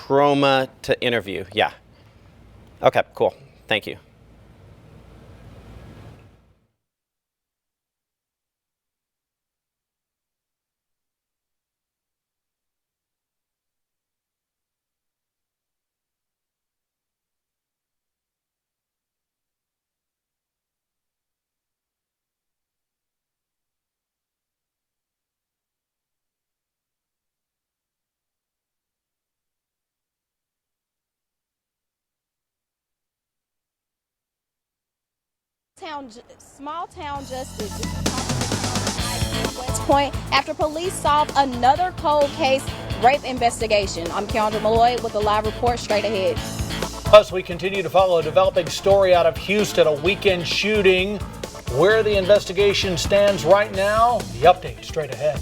Chroma to interview. Yeah. Okay, cool. Thank you. Small town justice. West Point after police solve another cold case rape investigation. I'm Keandra Malloy with a live report straight ahead. Plus, we continue to follow a developing story out of Houston, a weekend shooting. Where the investigation stands right now, the update straight ahead.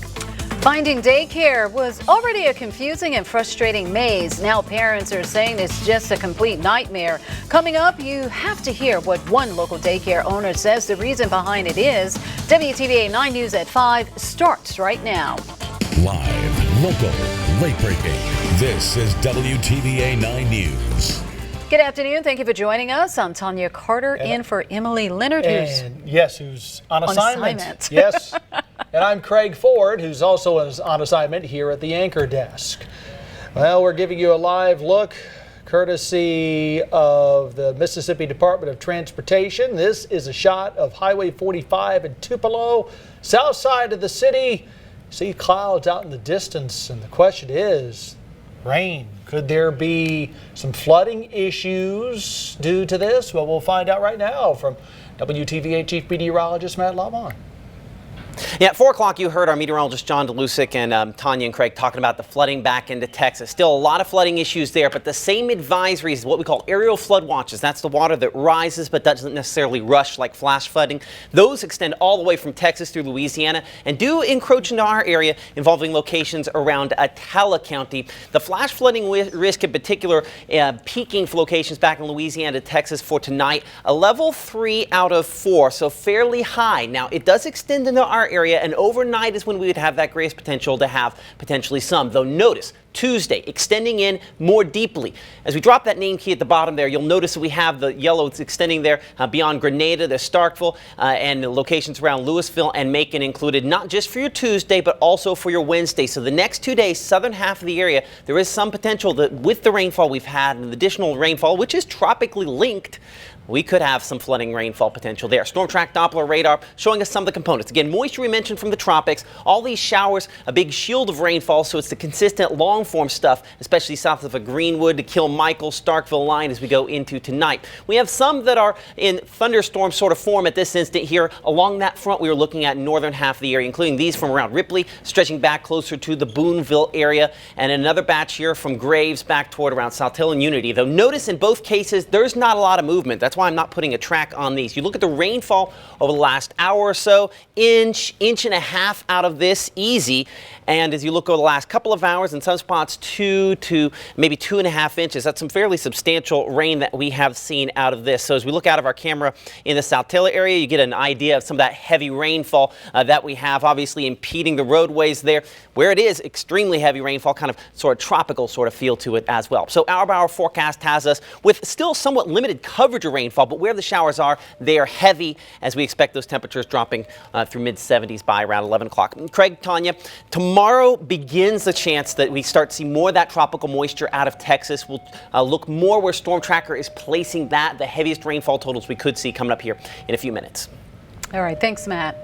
Finding daycare was already a confusing and frustrating maze. Now parents are saying it's just a complete nightmare. Coming up, you have to hear what one local daycare owner says the reason behind it is. WTVA 9 News at 5 starts right now. Live, local, late breaking. This is WTVA 9 News. Good afternoon. Thank you for joining us. I'm Tanya Carter in for Emily Leonard, who's on assignment. Yes. And I'm Craig Ford, who's also on assignment here at the anchor desk. Well, we're giving you a live look courtesy of the Mississippi Department of Transportation. This is a shot of Highway 45 in Tupelo, south side of the city. See clouds out in the distance, and the question is, rain. Could there be some flooding issues due to this? Well, we'll find out right now from WTVA Chief Meteorologist Matt Lavon. Yeah, at 4 o'clock, you heard our meteorologist John DeLusick and Tanya and Craig talking about the flooding back into Texas. Still a lot of flooding issues there, but the same advisories, what we call aerial flood watches. That's the water that rises but doesn't necessarily rush like flash flooding. Those extend all the way from Texas through Louisiana and do encroach into our area, involving locations around Attala County. The flash flooding risk in particular peaking for locations back in Louisiana, Texas for tonight, a level 3 out of 4, so fairly high. Now, it does extend into our area, and overnight is when we would have that greatest potential to have potentially some. Though notice, Tuesday extending in more deeply. As we drop that name key at the bottom there, you'll notice that we have the yellow extending there beyond Grenada, there's Starkville, and the locations around Louisville and Macon included, not just for your Tuesday, but also for your Wednesday. So the next 2 days, southern half of the area, there is some potential that with the rainfall we've had and the additional rainfall, which is tropically linked, we could have some flooding rainfall potential there. Storm track Doppler radar showing us some of the components. Again, moisture we mentioned from the tropics, all these showers, a big shield of rainfall, so it's the consistent long form stuff, especially south of a Greenwood to Kilmichael, Starkville line as we go into tonight. We have some that are in thunderstorm sort of form at this instant here. Along that front, we were looking at northern half of the area, including these from around Ripley, stretching back closer to the Boonville area, and another batch here from Graves back toward around South Hill and Unity. Though notice in both cases, there's not a lot of movement. That's why I'm not putting a track on these. You look at the rainfall over the last hour or so, inch and a half out of this easy. And as you look over the last couple of hours, in some spots 2 to maybe 2.5 inches. That's some fairly substantial rain that we have seen out of this. So as we look out of our camera in the South Taylor area, you get an idea of some of that heavy rainfall that we have, obviously impeding the roadways there. Where it is extremely heavy rainfall, kind of sort of tropical sort of feel to it as well. So hour by hour forecast has us with still somewhat limited coverage of rainfall, but where the showers are, they are heavy as we expect those temperatures dropping through mid-70s by around 11 o'clock. Craig, Tanya, tomorrow begins the chance that we start to see more of that tropical moisture out of Texas. We'll look more where Storm Tracker is placing that, the heaviest rainfall totals we could see coming up here in a few minutes. All right, thanks, Matt.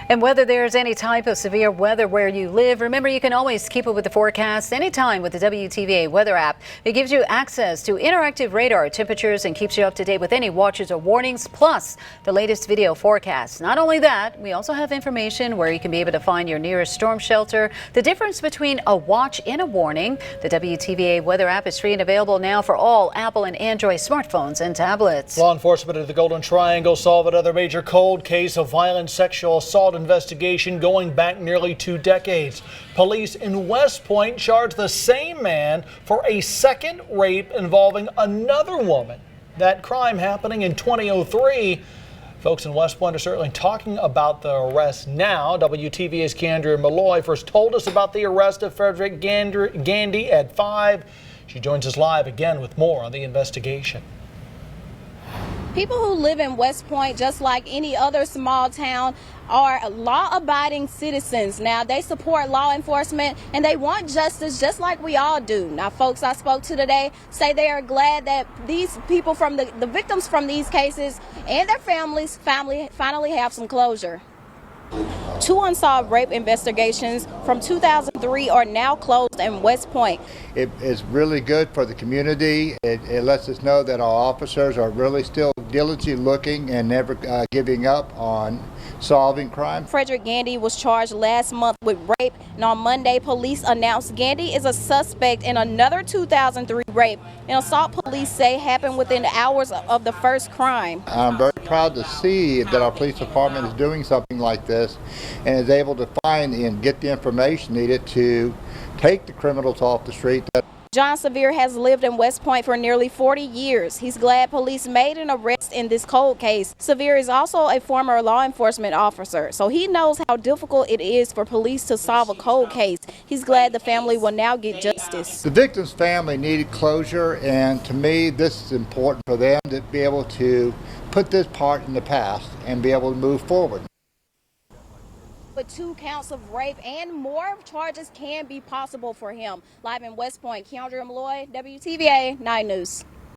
And whether there's any type of severe weather where you live, remember you can always keep up with the forecast anytime with the WTVA weather app. It gives you access to interactive radar temperatures and keeps you up to date with any watches or warnings, plus the latest video forecasts. Not only that, we also have information where you can be able to find your nearest storm shelter, the difference between a watch and a warning. The WTVA weather app is free and available now for all Apple and Android smartphones and tablets. Law enforcement of the Golden Triangle solved another major cold case of violent sexual assault investigation going back nearly 2 decades. Police in West Point charged the same man for a second rape involving another woman. That crime happening in 2003. Folks in West Point are certainly talking about the arrest now. WTVA's Keandra Malloy first told us about the arrest of Frederick Gandy at 5. She joins us live again with more on the investigation. People who live in West Point, just like any other small town, are law-abiding citizens. Now, they support law enforcement and they want justice just like we all do. Now, folks I spoke to today say they are glad that these people from the victims from these cases and their families finally have some closure. 2 unsolved rape investigations from 2003 are now closed in West Point. It is really good for the community. It lets us know that our officers are really still diligently looking and never giving up on solving crime. Frederick Gandy was charged last month with rape, and on Monday, police announced Gandy is a suspect in another 2003 rape. An assault police say happened within hours of the first crime. I'm very proud to see that our police department is doing something like this and is able to find and get the information needed to take the criminals off the street. John Sevier has lived in West Point for nearly 40 years. He's glad police made an arrest in this cold case. Sevier is also a former law enforcement officer, so he knows how difficult it is for police to solve a cold case. He's glad the family will now get justice. The victim's family needed closure, and to me this is important for them to be able to put this part in the past and be able to move forward. But 2 counts of rape and more charges can be possible for him. Live in West Point, Keandra Malloy, WTVA 9 News.